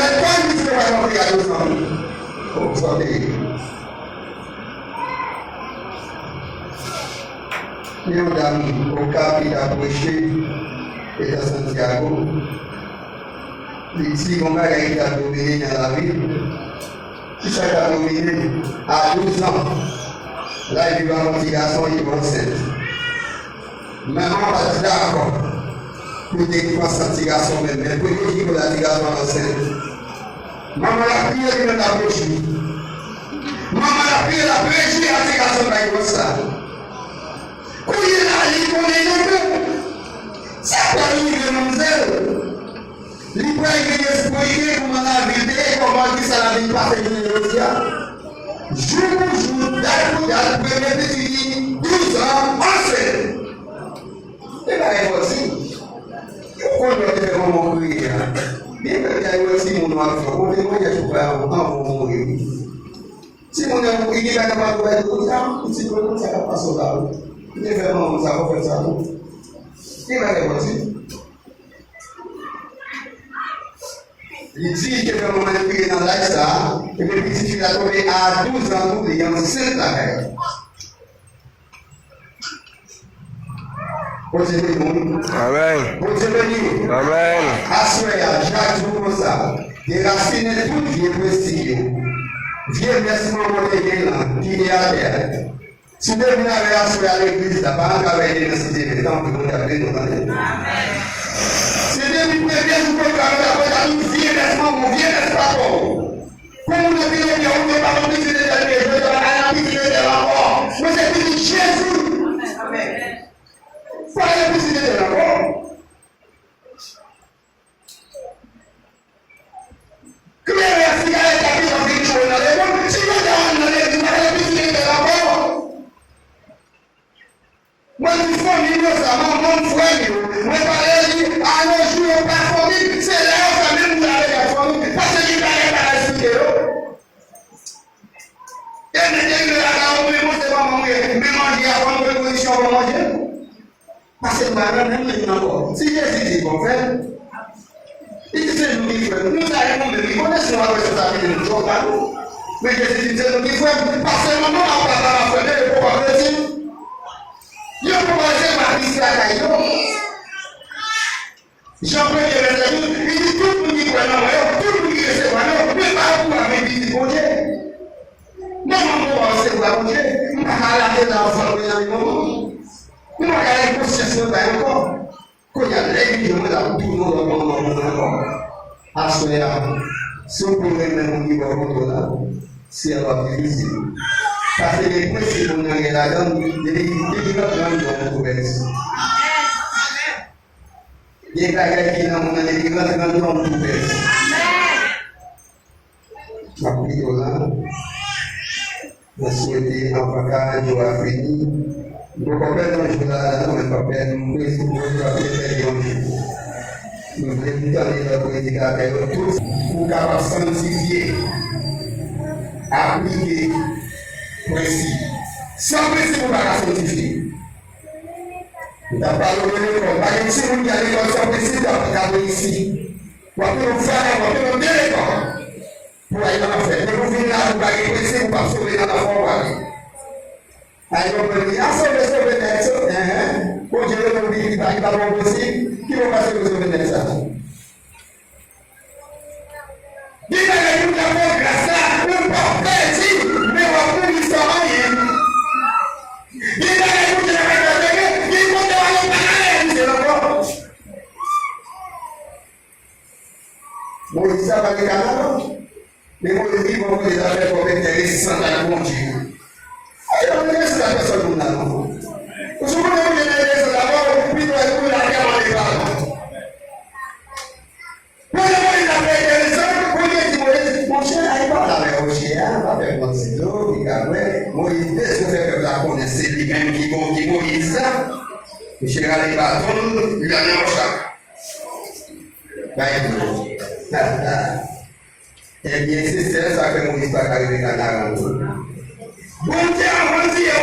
l'école, il ne va pas rentrer à 2 ans. Vous savez. Il y a un ami au Cap qui a prêché, et à Santiago. Il dit qu'on va a dominé dans la ville. Qui ça a dominé à 12 ans. Là, il y a un petit garçon, il est enceinte. Maman va dire d'accord. Pour décrire ce petit garçon même, mais pour dire que la petit garçon est enceinte. Maman a prié de la bouche. Maman a prié la bouche à petit garçon comme ça. Quand il est là, il connaît le c'est quoi il est il peut expliquer comment la vie est, comment ça la vie passe de jour pour jour, date pour date, premier petit 12 ans, ensuite. Et là, il aussi. Pourquoi on doit faire vraiment mourir? Bien que il y a aussi mon noir, on fait moi, il y a tout faire en mourir. Si mon amour, il est capable de faire tout ça, il s'est pas ça va pas sauver. Il est vraiment ça va faire ça. Il va y aussi. Il dit que le moment où il est dans l'âge ça, et puis si tu l'as tombé à 12 ans, il est enceinte la guerre. Amen. Amen. Assoya, Jacques Joukosa, des racines toutes vieux prestigieux, vieux blessement modéré là, qui est à terre. Si vous venez avec Assoya à l'église, la banque avait été nécessité, le temps que vous avez donné. C'est depuis que vous pouvez faire un vieux blessement, mon vieux blessement. Comme vous le dites, on ne peut pas vous dire de la mort. Mais c'est dit Jésus. Amen. Pas la visite de la mort. Comment la cigarette a pris dans une chose dans les mondes? Si vous avez la visite de la mort. Moi, je suis familier, ça m'a mon frère. Moi, je dis, à nos jours, pas famille, c'est là où ça même vous avez la famille. Parce que il va y avoir la cité. Et maintenant, il y a la maman, c'est pas maman, mais manger avant de position pour manger. Parce que madame même dit encore, si Jésus dit qu'on fait, il dit c'est nous qui faisons. Nous avons même dit, connaissons la responsabilité de nous, mais Jésus dit c'est nous qui faisons, parce que maman n'a pas la fenêtre de pouvoir le dire. Il faut commencer par dire à Caillot. Jean-Pierre de il dit tout le monde qui croit dans moi, tout le monde qui recevra, mais pas pour avoir dit bon Dieu. Non, non, on va recevoir bon Dieu. On va aller dans l'enfant de l'animal. Nous avons une conscience encore. Quand il y a l'église, on a tout le monde encore. À ce moment-là, si on peut même au niveau de là, c'est alors difficile. Parce que les principes qu'on a là-dedans, il y a des grandes controverses. Il y a des bagages qui ont des grandes controverses. Ma prière là, je souhaite en vacances, je vais finir. Nous comprenons que nous ne pouvons pas nous prédicateur pour capable sanctifier, appliquer, précis. Sans principe, on va sanctifier. Nous avons parlé de l'école. Par exemple, si vous avez l'école sans principe, d'appliquer ici. Pour que nous fassions, pour que nous bien l'école. Pour aller dans la fête. Nous venons là, nous avons principe, pour pas sauver dans la forme. Aí eu falei, a sobreversão, hoje eu não vi que vai dar bom você, que vou fazer com a sobreversão? Diga que eu já vou graçar um profeta, meu apoio está aí. Diga que eu já vou fazer, que quando eu olho para ele, você não pode. Moisés estava de canal, depois de vou fazer a fé com esse Santa contigo. Eu não conheço a pessoa do não. O senhor não conhece a pessoa, o filho é o que é uma ligada. Quando eu vou ir na pregação, conhece Moisés, Moisés aí fala, hoje vai ver você, fica bem. Moisés, deixa eu ver para conhecer de quem que Moisés, e chegar ali para todo mundo, já não está. Vai, é minha existência que Moisés está carregando. Bom dia,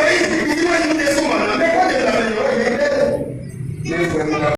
hoje, e não é um desumano, não pode dar melhor, não foi